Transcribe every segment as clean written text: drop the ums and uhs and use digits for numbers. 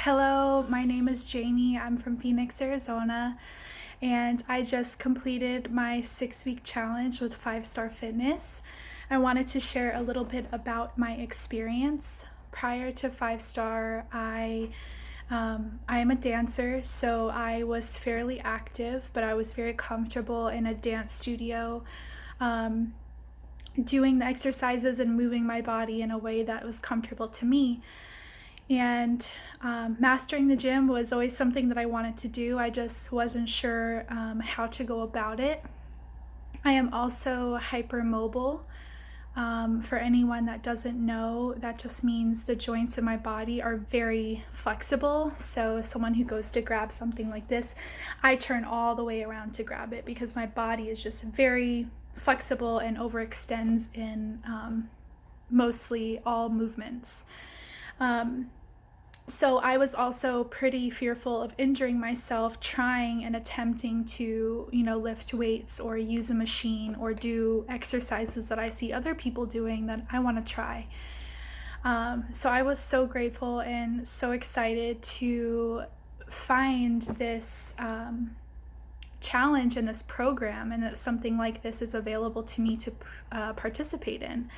Hello, my name is Jamie. I'm from Phoenix, Arizona, and I just completed my 6 week challenge with Five Star Fitness. I wanted to share a little bit about my experience. Prior to Five Star, I am a dancer, so I was fairly active, but I was very comfortable in a dance studio, um, doing the exercises and moving my body in a way that was comfortable to me. And mastering the gym was always something that I wanted to do. I just wasn't sure how to go about it. I am also hypermobile. For anyone that doesn't know, that just means the joints in my body are very flexible. So, someone who goes to grab something like this, I turn all the way around to grab it because my body is just very flexible and overextends in mostly all movements. So I was also pretty fearful of injuring myself trying and attempting to, lift weights or use a machine or do exercises that I see other people doing that I want to try. So I was so grateful and so excited to find this challenge in this program, and that something like this is available to me to participate in.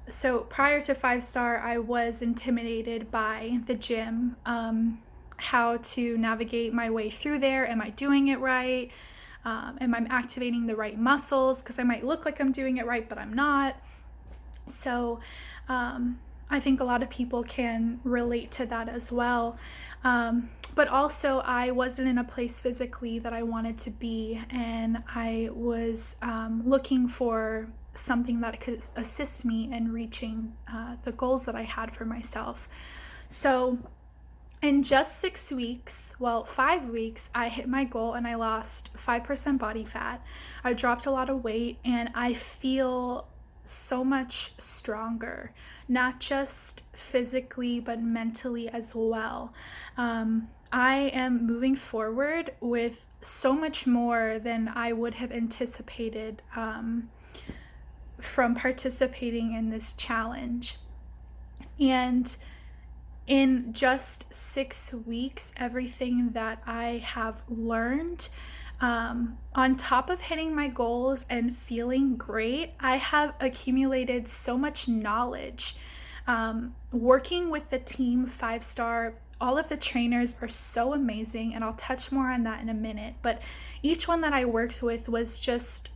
So prior to Five Star, I was intimidated by the gym, how to navigate my way through there. Am I doing it right? Am I activating the right muscles? Because I might look like I'm doing it right, but I'm not. So I think a lot of people can relate to that as well. But also, I wasn't in a place physically that I wanted to be, and I was looking for something that could assist me in reaching the goals that I had for myself. So in just 6 weeks, 5 weeks, I hit my goal and I lost 5% body fat. I dropped a lot of weight and I feel so much stronger, not just physically, but mentally as well. I am moving forward with so much more than I would have anticipated from participating in this challenge. And in just 6 weeks, everything that I have learned, on top of hitting my goals and feeling great, I have accumulated so much knowledge. Working with the team Five Star, all of the trainers are so amazing, and I'll touch more on that in a minute. But each one that I worked with was just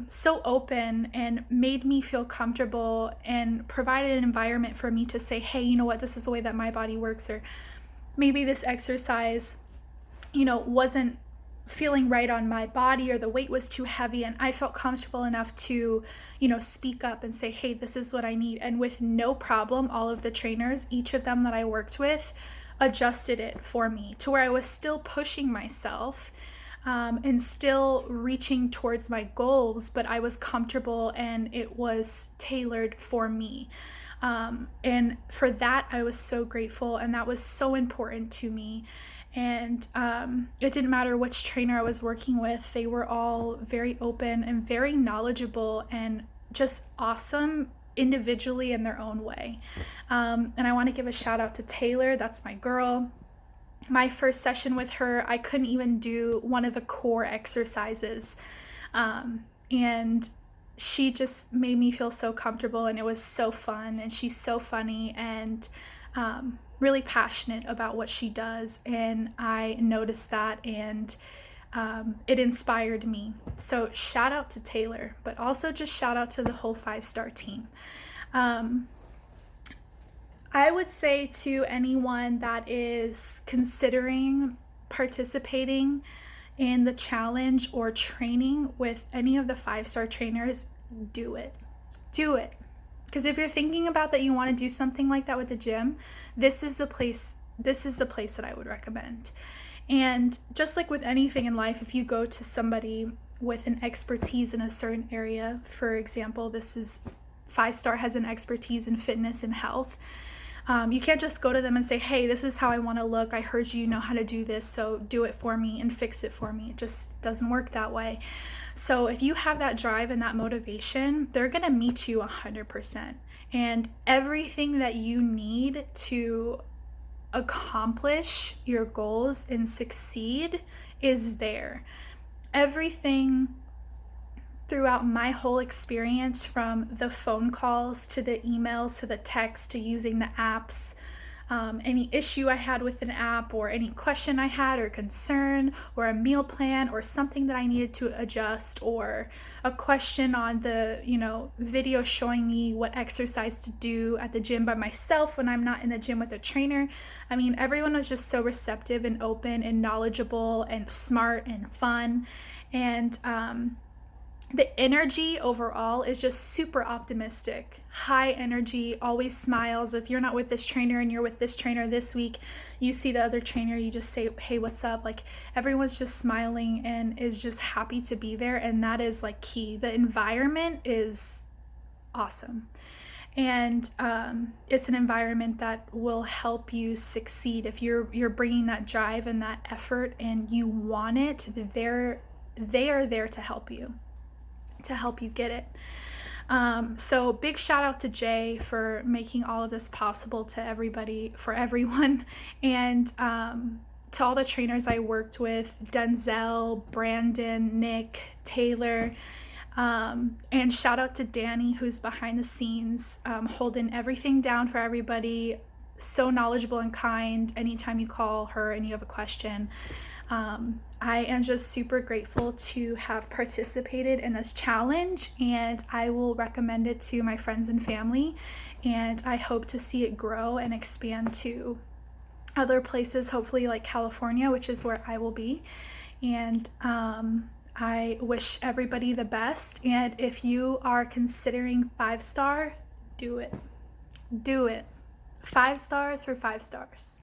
so open and made me feel comfortable and provided an environment for me to say, hey, you know what, this is the way that my body works, or maybe this exercise, wasn't feeling right on my body, or the weight was too heavy, and I felt comfortable enough to, speak up and say, hey, this is what I need. And with no problem, all of the trainers, each of them that I worked with, adjusted it for me to where I was still pushing myself and still reaching towards my goals, but I was comfortable and it was tailored for me. And for that, I was so grateful, and that was so important to me. And it didn't matter which trainer I was working with, they were all very open and very knowledgeable and just awesome individually in their own way. And I want to give a shout out to Taylor, that's my girl. My first session with her, I couldn't even do one of the core exercises. And she just made me feel so comfortable, and it was so fun, and she's so funny and really passionate about what she does. And I noticed that, and it inspired me. So shout out to Taylor, but also just shout out to the whole Five Star team. I would say to anyone that is considering participating in the challenge or training with any of the Five Star trainers, do it. Do it. Because if you're thinking about that you want to do something like that with the gym, this is the place that I would recommend. And just like with anything in life, if you go to somebody with an expertise in a certain area, for example, this is Five Star has an expertise in fitness and health. You can't just go to them and say, hey, this is how I want to look. I heard you know how to do this, so do it for me and fix it for me. It just doesn't work that way. So if you have that drive and that motivation, they're going to meet you 100%. And everything that you need to accomplish your goals and succeed is there. Everything throughout my whole experience, from the phone calls to the emails to the text to using the apps, any issue I had with an app, or any question I had or concern, or a meal plan or something that I needed to adjust, or a question on the video showing me what exercise to do at the gym by myself when I'm not in the gym with a trainer. I mean, everyone was just so receptive and open and knowledgeable and smart and fun. And the energy overall is just super optimistic, high energy, always smiles. If you're not with this trainer and you're with this trainer this week, you see the other trainer, you just say, hey, what's up? Like, everyone's just smiling and is just happy to be there. And that is like key. The environment is awesome. And it's an environment that will help you succeed. If you're bringing that drive and that effort and you want it, they are there to help you get it. So big shout out to Jay for making all of this possible to everybody, for everyone. And to all the trainers I worked with, Denzel, Brandon, Nick, Taylor, and shout out to Danny, who's behind the scenes, holding everything down for everybody. So knowledgeable and kind anytime you call her and you have a question. I am just super grateful to have participated in this challenge, and I will recommend it to my friends and family, and I hope to see it grow and expand to other places, hopefully like California, which is where I will be. And I wish everybody the best, and if you are considering 5-star, do it. 5 stars for 5 stars.